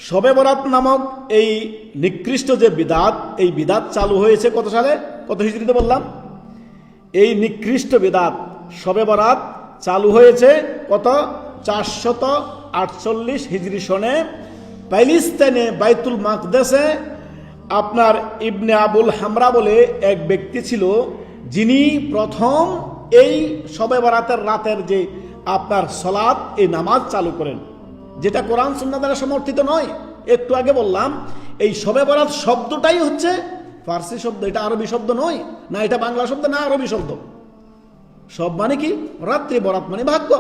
শবে বরাত নামক এই নিকৃষ্ট যে বিদাত, এই বিদাত চালু হয়েছে কত সালে, কত হিজরিতে বললাম? এই নিকৃষ্ট বিদাত শবে বরাত চালু হয়েছে কত? 448 হিজরি সনে প্যালেস্তাইনে বাইতুল মাকদেসে। আপনার ইবনে আবুল হামরা বলে এক ব্যক্তি ছিল, যিনি প্রথম এই শবে বরাতের রাতের যে আপনার সালাত, এই নামাজ চালু করেন, যেটা কোরআন সুন্নাহ দ্বারা সমর্থিত নয়। একটু আগে বললাম এই শবে বরাত শব্দটাই হচ্ছে ফার্সি শব্দ, এটা আরবি শব্দ নয়, না এটা বাংলা শব্দ, না আরবি শব্দ। সব মানে কি? রাত্রি, বরাত মানে ভাগ্য,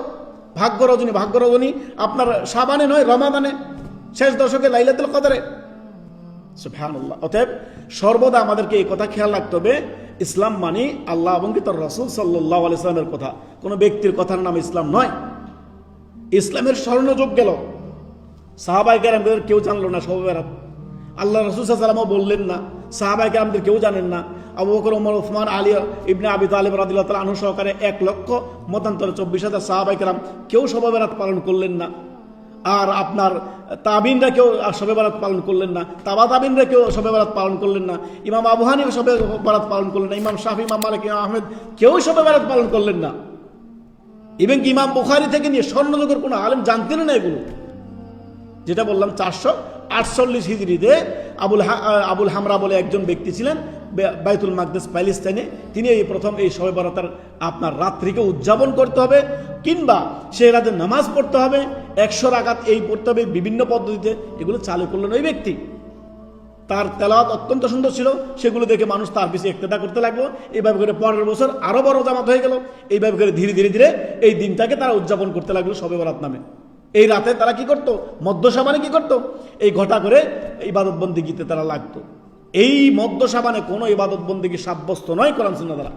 ভাগ্য রজনী, ভাগ্য রজনী আপনার শাবানে নয়, রমাদানে, শেষ দশকে লাইলাতুল কদরে। সুবহানাল্লাহ। অতএব সর্বদা আমাদেরকে এই কথা খেয়াল রাখতে হবে, ইসলাম মানে আল্লাহ এবং তার রাসূল সাল্লাল্লাহু আলাইহি ওয়াসাল্লামের কথা, কোনো ব্যক্তির কথার নাম ইসলাম নয়। ইসলামের স্বর্ণযুগ গেল, সাহাবায়ে কেরামদের কেউ জানলো না শবে বরাত, আল্লাহ রাসূল সাল্লাল্লাহু আলাইহি ওয়াসাল্লামও বললেন না, সাহাবায়ে কেরামদের কেউ জানেন না। আবু বকর, ওমর, ওসমান, আলী ইবনে আবি তালিব রাদিয়াল্লাহু তাআলা আনহু সহকারে 1 লক্ষ মতান্তরে 24,000 সাহাবায়ে কেরাম কেউ শবে বরাত পালন করলেন না। আর আপনার তাবিনরা কেউ শবে বরাত পালন করলেন না, তাবা তাবিনরা কেউ শবে বরাত পালন করলেন না, ইমাম আবু হানিফা শবে বরাত পালন করলেন না, ইমাম শাফি, ইমাম মালিক, ইমাম আহমেদ কেউ শবে বরাত পালন করলেন না। ইভেন কি ইমাম বুখারী থেকে নিয়ে স্বর্ণযুগের কোনো আলেম জানতেন না এগুলো। যেটা বললাম 448 হিজরিতে আবুল হামরা বলে একজন ব্যক্তি ছিলেন বাইতুল মাকদেস প্যালেস্তাইনে, তিনি এই প্রথম এই শবে বরাতের আপনার রাত্রিকে উদযাপন করতে হবে, কিংবা সেই রাতে নামাজ পড়তে হবে 100 রাকাত, এই পড়তে হবে বিভিন্ন পদ্ধতিতে, এগুলো চালু করলেন ওই ব্যক্তি। তার তেলাওয়াত অত্যন্ত সুন্দর ছিল, সেগুলো দেখে মানুষ তার পিছনে ইক্তেদা করতে লাগলো। এইভাবে করে পরের বছর আরো বড় জামাত হয়ে গেল। এইভাবে করে ধীরে ধীরে ধীরে এই দিনটাকে তারা উদযাপন করতে লাগলো শবে বরাত নামে। এই রাতে তারা কি করতো? মধ্য শাবানে কি করতো? এই ঘটা করে ইবাদত বন্দেগীতে তারা লাগতো। এই মধ্য শাবানে কোনো ইবাদত বন্দেগী সাব্যস্ত নয় কোরআন সুন্নাহ দ্বারা।